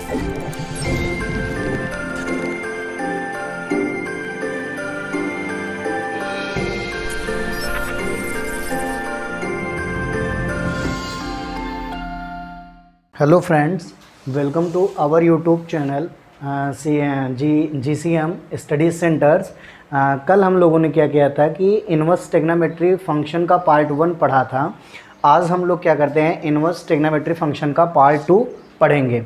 Hello friends, welcome to our YouTube channel GCM studies centres. कल हम लोगों ने क्या किया था कि इन्वर्स ट्रिग्नोमेट्री फंक्शन का पार्ट 1 पढ़ा था। आज हम लोग क्या करते हैं, इन्वर्स ट्रिग्नोमेट्री फंक्शन का पार्ट 2 पढ़ेंगे।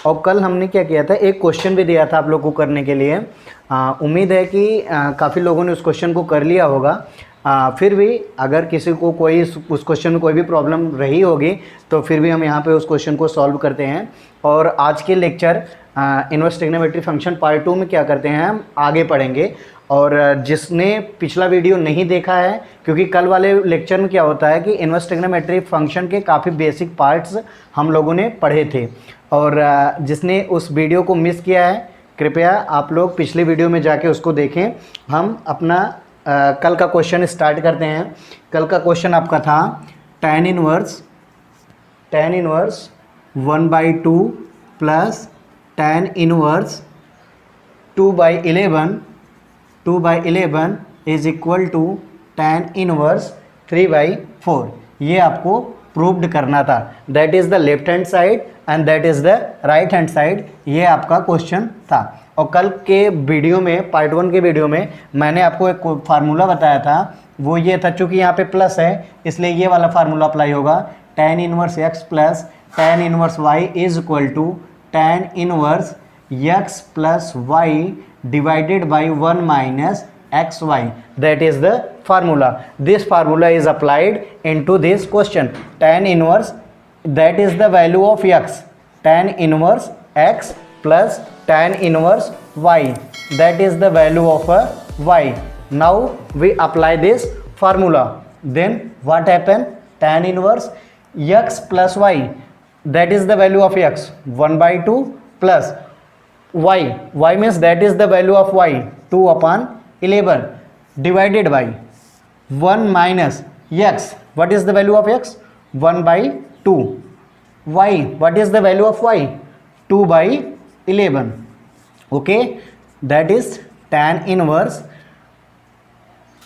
और कल हमने क्या किया था, एक क्वेश्चन भी दिया था आप लोग को करने के लिए। उम्मीद है कि काफ़ी लोगों ने उस क्वेश्चन को कर लिया होगा। फिर भी अगर किसी को कोई उस क्वेश्चन में कोई भी प्रॉब्लम रही होगी तो फिर भी हम यहाँ पे उस क्वेश्चन को सॉल्व करते हैं। और आज के lecture inverse trigonometry function part 2 में क्या करते हैं, हम आगे पढ़ेंगे। और जिसने पिछला वीडियो नहीं देखा है, क्योंकि कल वाले लेक्चर में क्या होता है कि इन्वर्स ट्रिग्नोमेट्री फंक्शन के काफ़ी बेसिक पार्ट्स हम लोगों ने पढ़े थे। और जिसने उस वीडियो को मिस किया है, कृपया आप लोग पिछले वीडियो में जाके उसको देखें। हम अपना कल का क्वेश्चन स्टार्ट करते हैं। कल का क्वेश्चन आपका था tan inverse 1/2 plus tan inverse 2/11 is equal to tan inverse 3/4। ये आपको प्रूव्ड करना था। That is the left hand side and that is the right hand side. ये आपका क्वेश्चन था। और कल के वीडियो में, पार्ट 1 के वीडियो में, मैंने आपको एक फार्मूला बताया था। वो ये था, चूँकि यहाँ पे प्लस है इसलिए ये वाला फार्मूला अप्लाई होगा। tan inverse x plus tan inverse y is equal to tan inverse x plus y divided by 1 minus xy। That is the formula. This formula is applied into this question. tan inverse, that is the value of x, tan inverse x plus tan inverse y, that is the value of a y. Now we apply this formula. Then what happen? Tan inverse x plus y, that is the value of x, 1/2 plus y means that is the value of y, 2/11 divided by 1 minus x. What is the value of x? 1/2. y, what is the value of y? 2/11. okay, that is tan inverse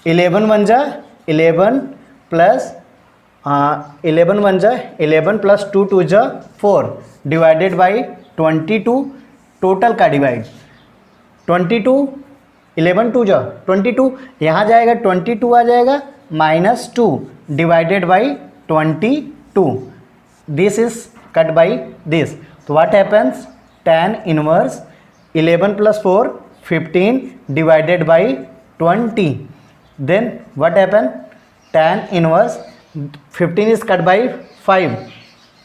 11 1 जा 11 plus 11 plus 2 2 जा 4 divided by 22। Total का divide 22, 11 2 जा 22, यहाँ जाएगा 22 आ जाएगा minus 2 divided by 22। This is cut by this. तो what happens, tan inverse 11 plus 4 15 divided by 20। Then what happen, tan inverse 15 is cut by 5,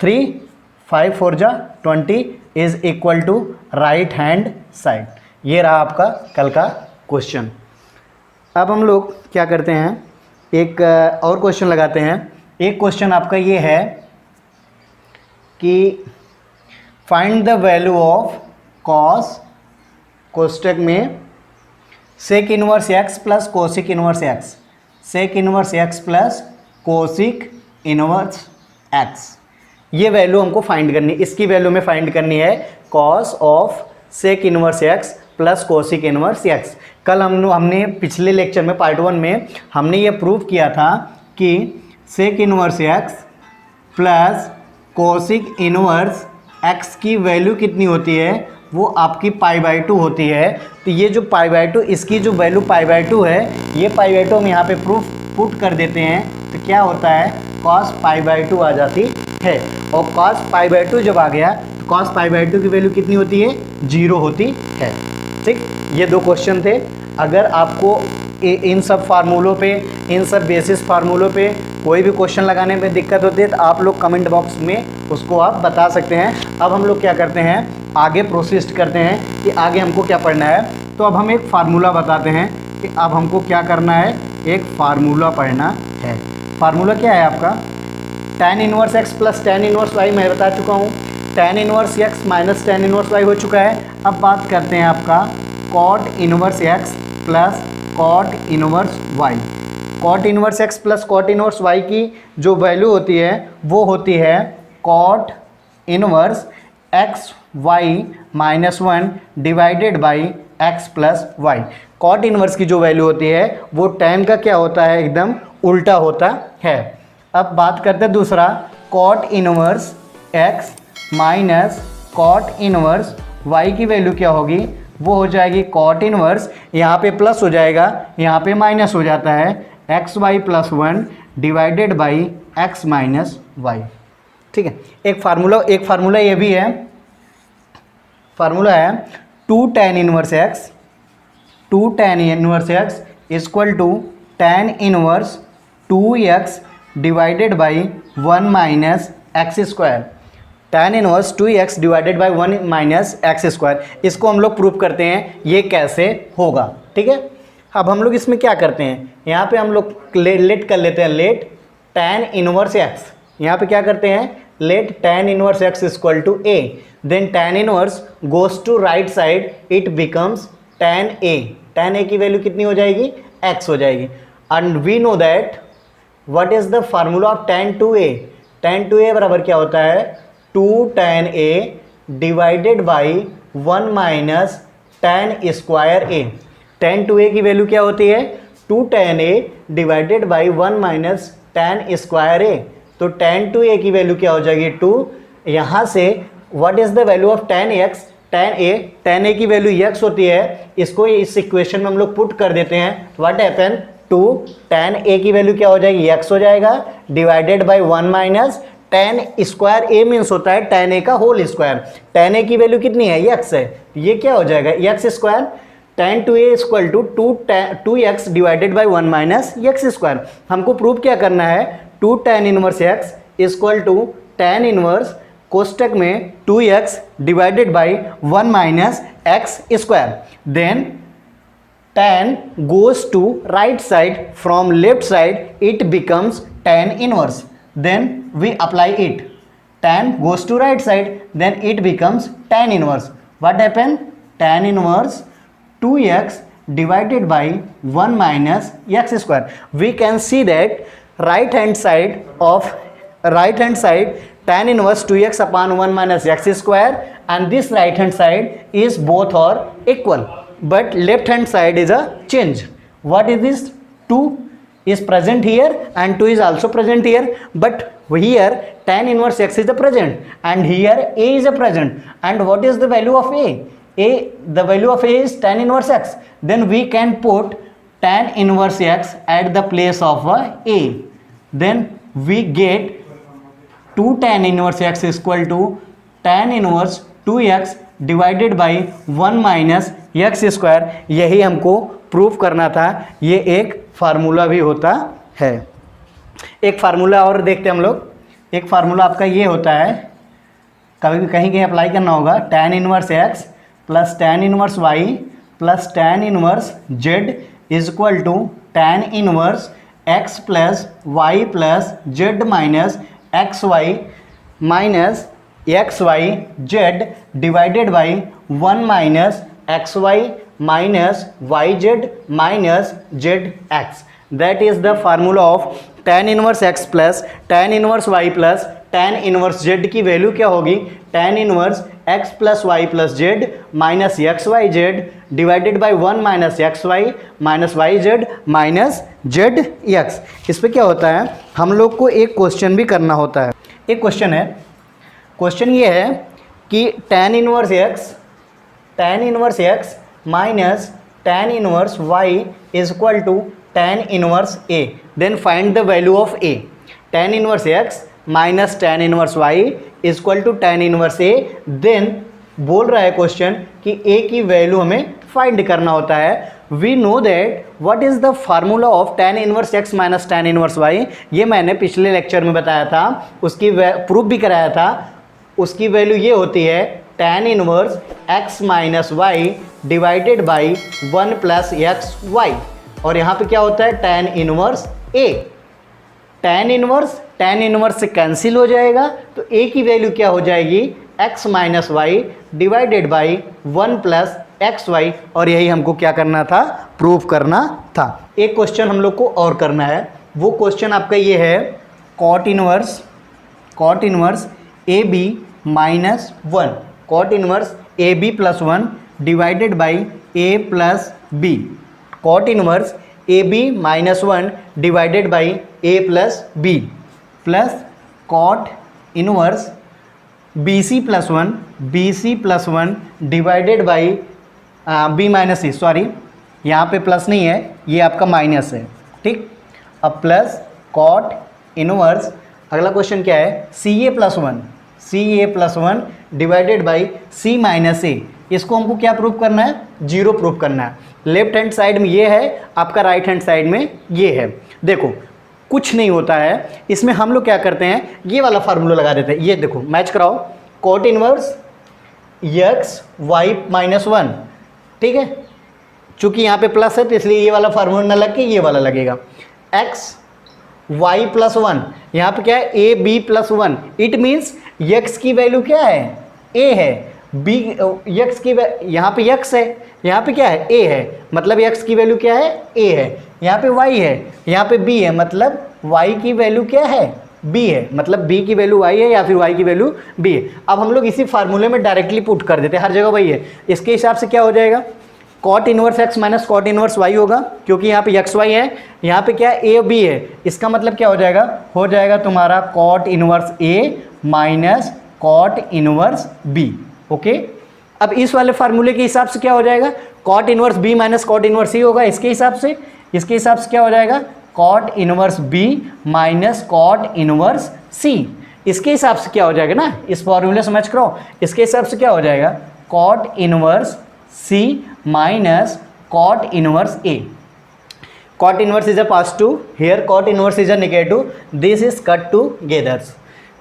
3 5 4 जा 20 is equal to right hand side. ये रहा आपका कल का क्वेश्चन। अब हम लोग क्या करते हैं, एक और क्वेश्चन लगाते हैं। एक क्वेश्चन आपका ये है कि find the value of cos, कोष्टक में sec inverse x plus cosec inverse x, sec inverse x plus cosec inverse x। ये वैल्यू हमको फाइंड करनी, इसकी वैल्यू में फाइंड करनी है cos of sec inverse x plus cosec inverse x। कल हमने पिछले लेक्चर में पार्ट 1 में हमने ये प्रूव किया था कि sec inverse x plus cosec inverse x की वैल्यू कितनी होती है, वो आपकी π/2 होती है। तो ये जो π/2, इसकी जो वैल्यू π/2 है, ये π/2 हम यहाँ पे प्रूफ पुट कर देते हैं। तो क्या होता है, cos π/2 आ जाती है। और cos π/2 जब आ गया तो cos π/2 की वैल्यू कितनी होती है, 0 होती है। ठीक, ये दो क्वेश्चन थे। अगर आपको इन सब फार्मूलों पे, इन सब बेसिस फार्मूलों पे कोई भी क्वेश्चन लगाने में दिक्कत होती है तो आप लोग कमेंट बॉक्स में उसको आप बता सकते हैं। अब हम लोग क्या करते हैं, आगे प्रोसीड करते हैं कि आगे हमको क्या पढ़ना है। तो अब हम एक फार्मूला बताते हैं कि अब हमको क्या करना है, एक फार्मूला पढ़ना है। फार्मूला क्या है आपका, tan inverse x plus tan inverse y मैं बता चुका हूँ। tan inverse x minus tan inverse y हो चुका है। अब बात करते हैं आपका cot inverse x plus cot inverse y। cot inverse x plus cot inverse y की जो वैल्यू होती है वो होती है cot inverse x y minus one divided by x plus y. Cot inverse की जो वैल्यू होती है वो टैन का क्या होता है, एकदम उल्टा होता है। अब बात करते हैं दूसरा, cot inverse x minus cot inverse y की वैल्यू क्या होगी, वो हो जाएगी कॉट इनवर्स, यहाँ पे प्लस हो जाएगा, यहाँ पे माइनस हो जाता है, x y plus one divided by x minus y. ठीक है, एक फार्मूला ये भी है, फार्मूला है 2 tan inverse x, 2 tan inverse x equal to tan inverse 2x divided by 1 minus x square. tan inverse 2x divided by 1 minus x square, इसको हम लोग प्रूव करते हैं ये कैसे होगा। ठीक है, अब हम लोग इसमें क्या करते हैं, यहाँ पे हम लोग लेट कर लेते हैं, लेट tan इनवर्स x, यहाँ पे क्या करते हैं, let tan inverse x equal to a, then tan inverse goes to right side, it becomes tan a की वैल्यू कितनी हो जाएगी, x हो जाएगी। And we know that what is the formula of tan 2a बराबर क्या होता है, 2 tan a divided by 1 minus tan square a। tan 2a की वैल्यू क्या होती है, 2 tan a divided by 1 minus tan square a। तो tan 2a की वैल्यू क्या हो जाएगी, 2, यहाँ से what is the value of tan x, tan a की वैल्यू x होती है, इसको इस इक्वेशन में हम लोग पुट कर देते हैं, व्हाट हैपन, 2 tan a की वैल्यू क्या हो जाएगी, x हो जाएगा, divided by 1 minus tan square a means होता है tan a का होल स्क्वायर, tan a की वैल्यू कितनी है, x है, ये क्या हो जाएगा, x square, tan 2a equal to 2x divided by 1 minus x square. हमको प्रूव क्या करना है, 2 tan inverse x equal to tan inverse कोष्टक में 2x divided by 1 minus x square, then tan goes to right side, from left side it becomes tan inverse, then we apply it, tan goes to right side, then it becomes tan inverse, what happened, tan inverse 2x divided by 1 minus x square। we can see that right hand side tan inverse 2x upon 1 minus x square, and this right hand side is both are equal, but left hand side is a change। what is this, 2 is present here and 2 is also present here, but here tan inverse x is the present and here a is a present, and what is the value of a, the value of a is tan inverse x, then we can put tan inverse x at the place of a, then we get 2 tan inverse x is equal to tan inverse 2x divided by 1 minus x square. यही हमको proof करना था, ये एक formula भी होता है। एक फार्मूला और देखते हैं हम लोग, एक फार्मूला आपका ये होता है, कभी कहीं कहीं अप्लाई करना होगा, tan inverse x plus tan inverse y plus tan inverse z is equal to tan inverse x plus y plus z minus x y minus x y z divided by 1 minus x y minus y z minus z x. That is the formula of tan inverse x plus tan inverse y plus tan inverse z की value क्या होगी, tan inverse x plus y plus Z minus x y z divided by 1 minus x y minus y z minus z x. इस पर क्या होता है, हम लोग को एक क्वेश्चन भी करना होता है। एक क्वेश्चन है, क्वेश्चन ये है कि tan inverse x minus tan inverse y is equal to tan inverse a, then find the value of a। tan inverse x minus tan inverse y is equal to tan inverse a, then बोल रहा है question कि a की value हमें find करना होता है। We know that what is the formula of tan inverse x minus tan inverse y, ये मैंने पिछले लेक्चर में बताया था, उसकी प्रूफ भी कराया था। उसकी वैल्यू ये होती है tan inverse x minus y divided by 1 plus x y, और यहाँ पे क्या होता है tan inverse a। tan inverse से कैंसिल हो जाएगा, तो a की वैल्यू क्या हो जाएगी, x minus y divided by 1 plus x y, और यही हमको क्या करना था, प्रूफ करना था। एक क्वेश्चन हम लोग को और करना है, वो क्वेश्चन आपका ये है, cot inverse a b minus 1, cot inverse a b plus 1 divided by a plus b, cot inverse a b minus 1 divided by a plus b, plus cot inverse b c plus 1 divided by b minus c, sorry यहाँ पे plus नहीं है, ये आपका minus है, ठीक। अब plus cot inverse, अगला क्वेश्चन क्या है, C A plus 1 divided by C minus A, इसको हमको क्या प्रूव करना है, जीरो प्रूव करना है। लेफ्ट हैंड साइड में ये है आपका, राइट हैंड साइड में ये है। देखो कुछ नहीं होता है इसमें, हम लोग क्या करते हैं, ये वाला फार्मूला लगा देते हैं। ये देखो मैच कराओ, cot inverse x y minus 1, ठीक है, चूंकि यहाँ पे प्लस है तो इसलिए ये वाला फार्मूला ना लग के ये वाला लगेगा। एक्स वाई प्लस 1, यहाँ पे क्या है, a b plus 1, it means x की वैल्यू क्या है, ए है, बी एक्स की यहाँ पे एक्स है, यहाँ पे क्या है, ए है, मतलब एक्स की वैल्यू क्या है, ए है, यहाँ पे वाई है, यहाँ पे बी है, मतलब वाई की वैल्यू क्या है, बी है, मतलब बी की वैल्यू वाई है या फिर वाई की वैल्यू बी है। अब हम लोग इसी फार्मूले में डायरेक्टली पुट कर देते हैं, हर जगह वही है। इसके हिसाब से क्या हो जाएगा, cot inverse x minus cot inverse y होगा, क्योंकि यहाँ पे एक्स वाई है, यहाँ पे क्या है, ए बी है, इसका मतलब क्या हो जाएगा तुम्हारा cot inverse A minus cot inverse B, okay. अब इस वाले फार्मूले के हिसाब से क्या हो जाएगा, cot inverse B minus cot inverse C होगा, इसके हिसाब से क्या हो जाएगा, cot inverse B minus cot inverse C, इसके हिसाब से क्या हो जाएगा ना, इस फॉर्मूले से मैच करो, इसके हिसाब से क्या हो जाएगा, cot inverse c minus cot inverse a. Cot inverse is a positive, here cot inverse is a negative, this is cut together.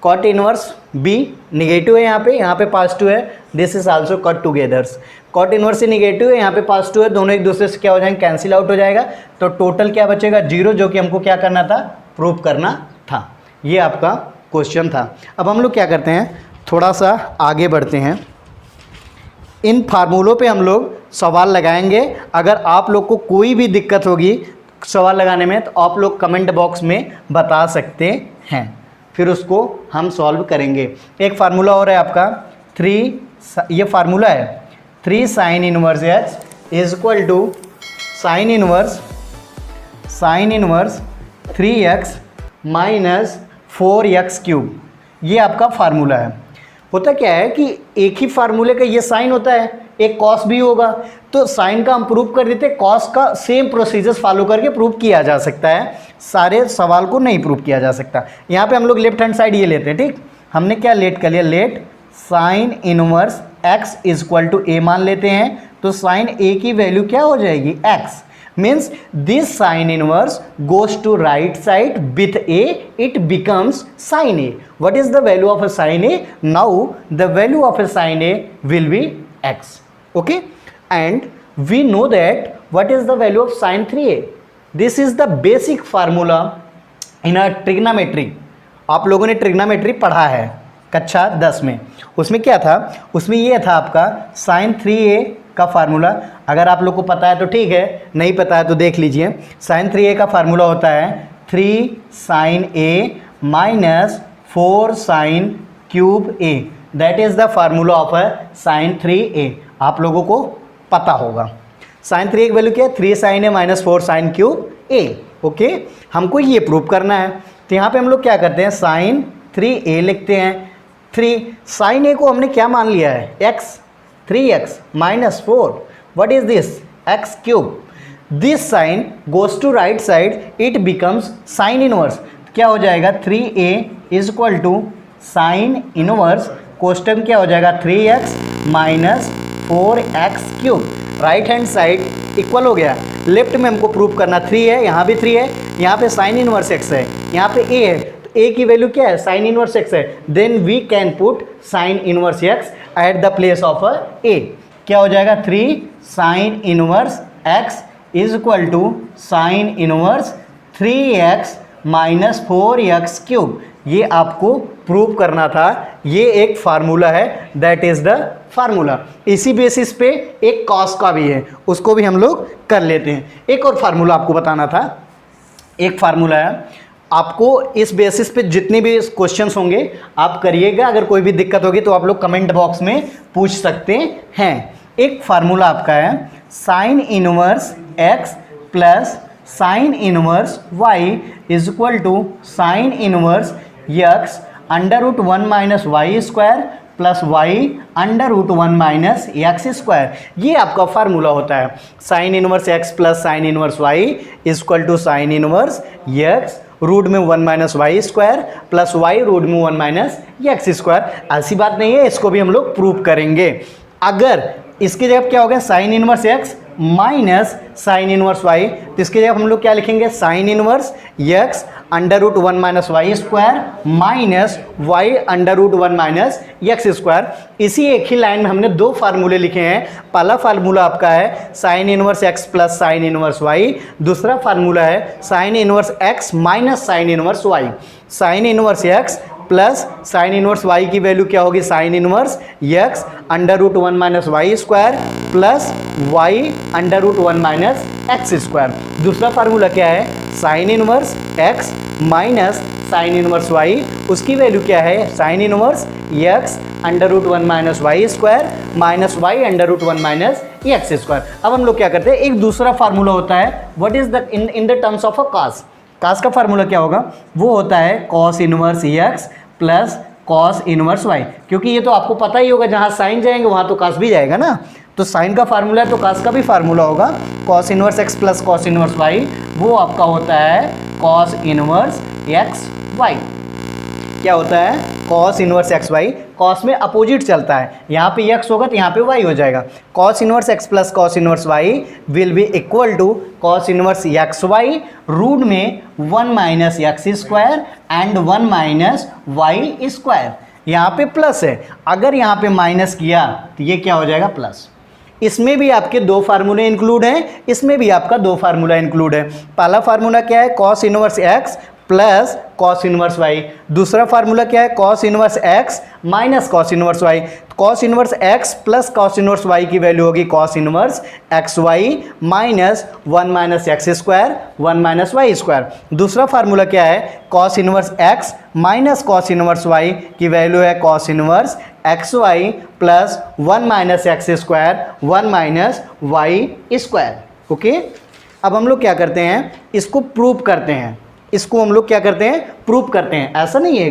Cot inverse b negative है, यहाँ पे पॉजिटिव है, this is also cut togethers. Cot inverse ही negative है, यहाँ पे positive है, दोनों एक दूसरे से क्या हो जाएंगे, कैंसिल आउट हो जाएगा, तो टोटल क्या बचेगा, जीरो, जो कि हमको क्या करना था, प्रूव करना था। ये आपका क्वेश्चन था। अब हम लोग क्या करते हैं, थोड़ा सा आगे बढ़ते हैं, इन फार्मूलों पे हम लोग सवाल लगाएंगे। अगर आप लोग को कोई भी दिक्कत होगी सवाल लगाने में तो आप लोग कमेंट बॉक्स में बता सकते हैं, फिर उसको हम सॉल्व करेंगे। एक फार्मूला और है आपका 3, ये फार्मूला है 3 sine inverse x is equal to sine inverse 3x minus 4x cube, ये आपका फार्मूला है। होता क्या है कि एक ही फार्मूले का ये साइन होता है, एक कॉस भी होगा, तो साइन का हम प्रूव कर देते, कॉस का सेम प्रोसीजर्स फॉलो करके प्रूव किया जा सकता है, सारे सवाल को नहीं प्रूव किया जा सकता। यहाँ पे हम लोग लेफ्ट हैंड साइड ये लेते हैं, ठीक, हमने क्या लेट कर लिया, let sine inverse x is equal to A मान लेते हैं, तो साइन ए की वैल्यू क्या हो जाएगी, x, means this sin inverse goes to right side with a, it becomes sin a. What is the value of a sin a? Now the value of a sin a will be x, okay, and we know that what is the value of sin 3a. This is the basic formula in a trigonometry. आप लोगों ने trigonometry पढ़ा है कक्षा 10 में, उसमें क्या था, उसमें ये था आपका sin 3a का फार्मूला। अगर आप लोग को पता है तो ठीक है, नहीं पता है तो देख लीजिए। sin 3a का फार्मूला होता है 3 sin a minus 4 sin cube a, that is the formula of a sin 3a। आप लोगों को पता होगा sin 3a की वैल्यू क्या है, 3 sin a minus 4 sin cube a, okay. हमको ये प्रूव करना है, तो यहाँ पे हम लोग क्या करते हैं, sin 3a लिखते हैं। 3 sin a को हमने क्या मान लिया है, x, 3x minus 4, what is this, x cube. This sign goes to right side, it becomes sin inverse, क्या हो जाएगा, 3a is equal to sin inverse, कोष्टक क्या हो जाएगा, 3x minus 4x cube. Right hand side equal हो गया, left में हमको प्रूव करना 3 है, यहाँ भी 3 है, यहाँ पे sin इनवर्स x है, यहाँ पे a है, तो a की वैल्यू क्या है, sin इनवर्स x है, then we can put sin inverse x at the place of a, क्या हो जाएगा, 3 sin inverse x is equal to sine inverse 3x minus 4x cube. ये आपको प्रूव करना था, ये एक फार्मूला है, दैट इज द फार्मूला। इसी बेसिस पे एक कॉस का भी है, उसको भी हम लोग कर लेते हैं। एक और फार्मूला आपको बताना था, एक फार्मूला है आपको इस बेसिस पे जितने भी क्वेश्चंस होंगे आप करिएगा। अगर कोई भी दिक्कत होगी तो आप लोग कमेंट बॉक्स में पूछ सकते हैं। एक फार्मूला आपका है sine inverse x plus sine inverse y is equal to sine inverse x under root 1 minus Y square plus y under root 1 minus x square. ये आपका फार्मूला होता है। Sine inverse x plus sine inverse y is equal to sine inverse x root में 1 minus Y square plus y root में 1 minus x square. ऐसी बात नहीं है, इसको भी हम लोग प्रूव करेंगे। अगर इसकी जगह क्या हो गया sine inverse x minus sine inverse y, तो इसकी जगह हम लोग क्या लिखेंगे sine inverse x under root 1 minus Y square minus y under root 1 minus x square. इसी एक ही लाइन में हमने दो फार्मूले लिखे हैं। पहला फार्मूला आपका है sine inverse x plus sine inverse y, दूसरा फार्मूला है sine inverse x minus sine inverse y। Sine inverse x plus sine inverse y की वैल्यू क्या होगी sine inverse x under root 1 minus Y square plus y under root 1 minus x square. दूसरा formula क्या है sine inverse x minus sine inverse y, उसकी value क्या है sine inverse x under root 1 minus Y square minus y under root 1 minus x square. अब हम लोग क्या करते हैं, एक दूसरा फार्मूला होता है what is the in the terms of a cos। cos का फार्मूला क्या होगा, वो होता है cos inverse x plus cos inverse y। क्योंकि ये तो आपको पता ही होगा, जहाँ साइन जाएंगे वहाँ तो cos भी जाएगा ना, तो साइन का फार्मूला है तो cos का भी फार्मूला होगा cos inverse x plus cos inverse y, वो आपका होता है cos इनवर्स x y। क्या होता है cos inverse x y, cos में अपोजिट चलता है, यहाँ पे x होगा तो यहाँ पे y हो जाएगा। cos inverse x plus cos inverse y will be equal to cos inverse x y root में 1 minus x square and 1 minus Y square. यहाँ पे प्लस है, अगर यहाँ पे माइनस किया तो ये क्या हो जाएगा प्लस। इसमें भी आपके दो फार्मूले इंक्लूड हैं, इसमें भी आपका दो फार्मूला इंक्लूड है। पहला फार्मूला क्या है cos inverse x plus cos inverse y, दूसरा फार्मूला क्या है cos inverse x minus cos inverse y। cos inverse x plus cos inverse y की वैल्यू होगी cos inverse x y minus 1 minus x square 1 minus Y square. दूसरा formula क्या है cos inverse x minus cos inverse y की value है cos inverse x y plus 1 minus x square 1 minus Y square. Okay, अब हम लोग क्या करते हैं, इसको प्रूव करते हैं, इसको हम लोग क्या करते हैं प्रूव करते हैं। ऐसा नहीं है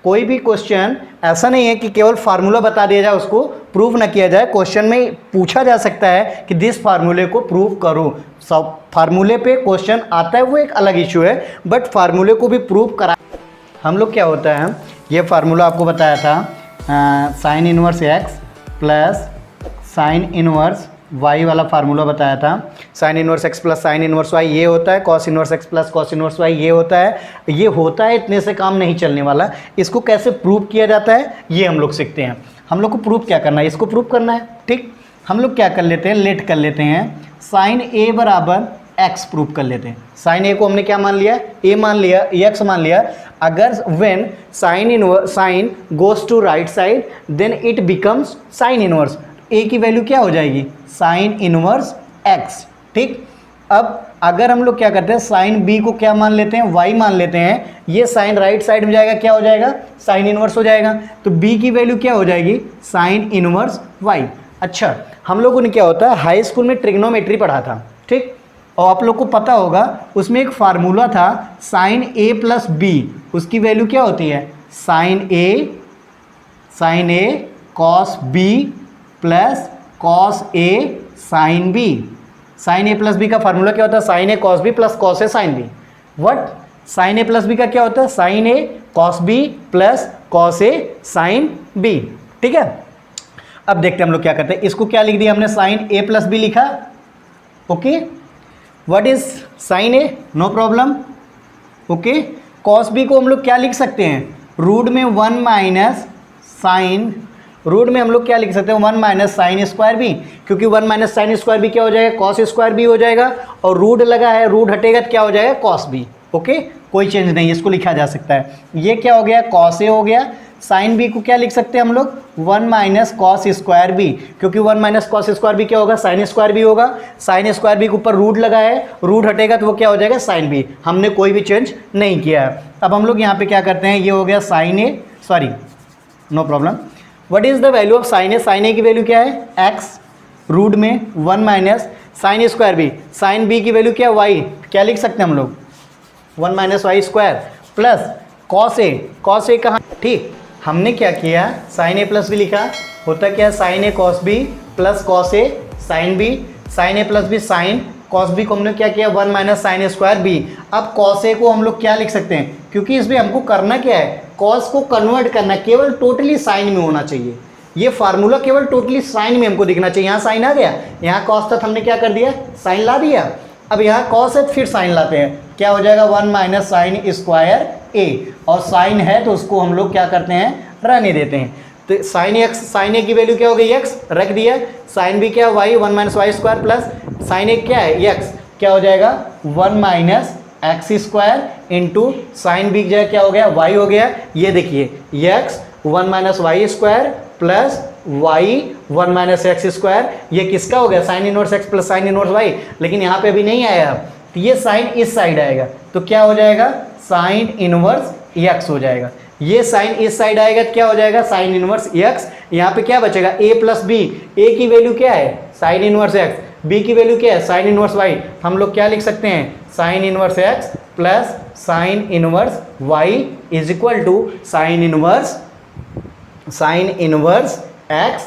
कोई भी क्वेश्चन, ऐसा नहीं है कि केवल फार्मूला बता दिया जाए उसको प्रूव ना किया जाए। क्वेश्चन में पूछा जा सकता है कि दिस फार्मूले को प्रूव करो। सब फार्मूले पे क्वेश्चन आता है वो एक अलग इशू है, बट फार्मूले को भी प्रूव करा। हम लोग क्या होता है, ये फार्मूला आपको बताया था sine inverse x plus sine inverse y वाला फार्मूला बताया था। Sine inverse x plus sine inverse y ये होता है, cos inverse x plus cos inverse y ये होता है। ये होता है, इतने से काम नहीं चलने वाला। इसको कैसे प्रूव किया जाता है ये हम लोग सीखते हैं। हम लोग को प्रूव क्या करना है, इसको प्रूव करना है। ठीक, हम लोग क्या कर लेते हैं, लेट कर लेते हैं साइन ए बराबर एक्स प्रूव कर लेते हैं। साइन ए को हमने क्या मान लिया, ए मान लिया, एक्स मान लिया। अगर when sine goes to right side then it becomes sine inverse. A की वैल्यू क्या हो जाएगी साइन इनवर्स एक्स। ठीक, अब अगर हम लोग क्या करते हैं साइन बी को क्या मान लेते हैं वाई मान लेते हैं, ये साइन राइट साइड में जाएगा क्या हो जाएगा साइन इनवर्स हो जाएगा। तो बी की वैल्यू क्या हो जाएगी साइन इनवर्स वाई। अच्छा, हम लोगों ने क्या होता है हाई स्कूल में ट्रिग्नोमेट्री पढ़ा था। ठीक, और आप लोग को पता होगा उसमें एक फार्मूला था साइन ए प्लस बी, उसकी वैल्यू क्या होती है साइन ए कॉस बी प्लस कॉस ए साइन बी। साइन ए प्लस बी का फार्मूला क्या होता है sine A cos B plus cos A sine b. What, sine A plus b का क्या होता है साइन ए कॉस बी प्लस कॉस ए साइन बी। ठीक है, अब देखते हैं हम लोग क्या करते हैं। इसको क्या लिख दिया हमने साइन ए प्लस बी लिखा। Okay, what is sine a, no problem. Okay, cos B को हम लोग क्या लिख सकते हैं रूट में 1 माइनस साइन, रूट में हम लोग क्या लिख सकते हैं 1 माइनस साइन स्क्वायर बी, क्योंकि 1 माइनस साइन स्क्वायर बी क्या हो जाएगा कॉस स्क्वायर बी हो जाएगा, और रूट लगा है रूट हटेगा तो क्या हो जाएगा कॉस बी। ओके, कोई चेंज नहीं, इसको लिखा जा सकता है। ये क्या हो गया कॉस ए हो गया, साइन बी को क्या लिख सकते हैं हम लोग, 1 माइनस कॉस स्क्वायर बी, क्योंकि 1 माइनस कॉस स्क्वायर बी क्या होगा, साइन स्क्वायर बी होगा। साइन स्क्वायर बी के ऊपर रूट लगा है, रूट हटेगा तो वो क्या हो जाएगा, साइन बी। हमने कोई भी चेंज नहीं किया है। अब हम लोग यहाँ पे क्या करते हैं, ये हो गया sine A, sorry no problem. What is the value of sine A, sine A की वैल्यू क्या है, एक्स, रूट में 1 minus sine square B, sine B की वैल्यू क्या है, वाई, क्या लिख सकते हैं हम लोग, 1 minus Y square plus cos A कहाँ, ठीक। हमने क्या किया, साइन ए प्लस बी लिखा, होता क्या है साइन ए कॉस बी प्लस कॉस ए साइन बी, साइन ए plus B sine, cos B को हमने क्या किया 1 माइनस साइन स्क्वायर बी। अब कॉस ए को हम लोग क्या लिख सकते हैं, क्योंकि इसमें हमको करना क्या है, कॉस को कन्वर्ट करना, केवल टोटली साइन में होना चाहिए। ये फार्मूला केवल टोटली साइन में हमको दिखना चाहिए। यहाँ साइन आ गया, यहाँ कॉस था, हमने क्या कर दिया, साइन ला दिया। अब यहाँ कॉस है फिर साइन लाते हैं, क्या हो जाएगा 1 माइनस साइन स्क्वायर ए, और साइन है तो उसको हम लोग क्या करते हैं, रहने देते हैं। तो साइन एक्स, साइन ए की वैल्यू क्या हो गई एक्स, रख दिया। साइन बी क्या है Y, 1 minus Y square plus sine A क्या है एक्स, क्या हो जाएगा 1 minus x square into sine B की जगह क्या हो गया, वाई हो गया। ये देखिए x 1 minus Y square plus Y 1 minus x square, ये किसका हो गया, sine inverse x plus sine inverse y. लेकिन यहाँ पे अभी नहीं आया, तो ये साइन इस साइड आएगा, तो क्या हो जाएगा साइन इनवर्स एक्स हो जाएगा। ये साइन इस साइड आएगा तो क्या हो जाएगा साइन इनवर्स एक्स। यहाँ पे क्या बचेगा ए प्लस बी, ए की वैल्यू क्या है साइन इनवर्स एक्स, बी की वैल्यू क्या है साइन इनवर्स वाई। हम लोग क्या लिख सकते हैं, sine inverse x plus sine inverse Y is equal to sine inverse X,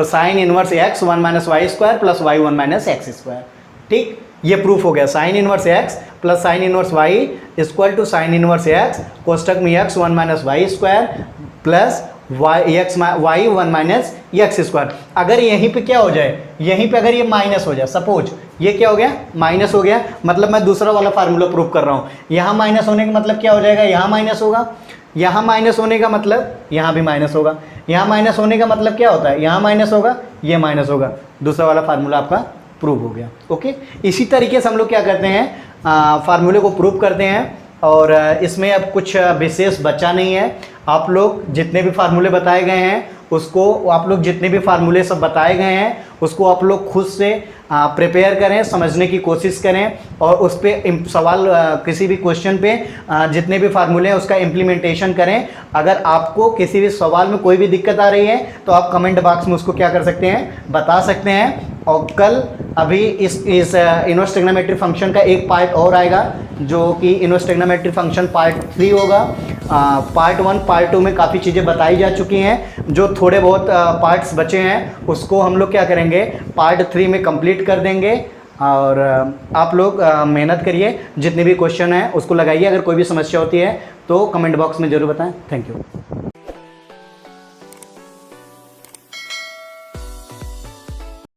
sine inverse X 1 minus Y square plus Y 1 minus x square. ठीक, ये प्रूफ हो गया। Sine inverse x plus sine inverse Y equal to sine inverse X कोष्टक में X 1 minus Y square plus Y 1 minus x square. अगर यहीं पे क्या हो जाए, यहीं पे अगर ये माइनस हो जाए, सपोज ये क्या हो गया माइनस हो गया, मतलब मैं दूसरा वाला फार्मूला प्रूफ कर रहा हूँ। यहाँ माइनस होने का मतलब क्या हो जाएगा, यहाँ माइनस होगा, यहाँ माइनस होने का मतलब यहाँ भी माइनस होगा, यहाँ माइनस होने का मतलब क्या होता है, यहाँ माइनस होगा, ये माइनस होगा। दूसरा वाला फार्मूला आपका प्रूव हो गया। ओके, इसी तरीके से हम लोग क्या करते हैं, फार्मूले को प्रूव करते हैं। और इसमें अब कुछ विशेष बचा नहीं है। आप लोग जितने भी फार्मूले बताए गए हैं उसको, आप लोग जितने भी फार्मूले सब बताए गए हैं उसको आप लोग खुद से प्रिपेयर करें, समझने की कोशिश करें, और उस पर सवाल किसी भी क्वेश्चन पे जितने भी फार्मूले हैं उसका इम्प्लीमेंटेशन करें। अगर आपको किसी भी सवाल में कोई भी दिक्कत आ रही है तो आप कमेंट बॉक्स में उसको क्या कर सकते हैं, बता सकते हैं। और कल अभी इस इनवर्स ट्रिग्नोमेट्री फंक्शन का एक पार्ट और आएगा, जो कि इनवर्स ट्रिग्नोमेट्री फंक्शन पार्ट 3 होगा। पार्ट 1 पार्ट 2 में काफ़ी चीज़ें बताई जा चुकी हैं, जो थोड़े बहुत पार्ट्स बचे हैं उसको हम लोग क्या करेंगे, पार्ट 3 में कंप्लीट कर देंगे। और आप लोग मेहनत करिए, जितने भी क्वेश्चन हैं उसको लगाइए। अगर कोई भी समस्या होती है तो कमेंट बॉक्स में ज़रूर बताएं। Thank you.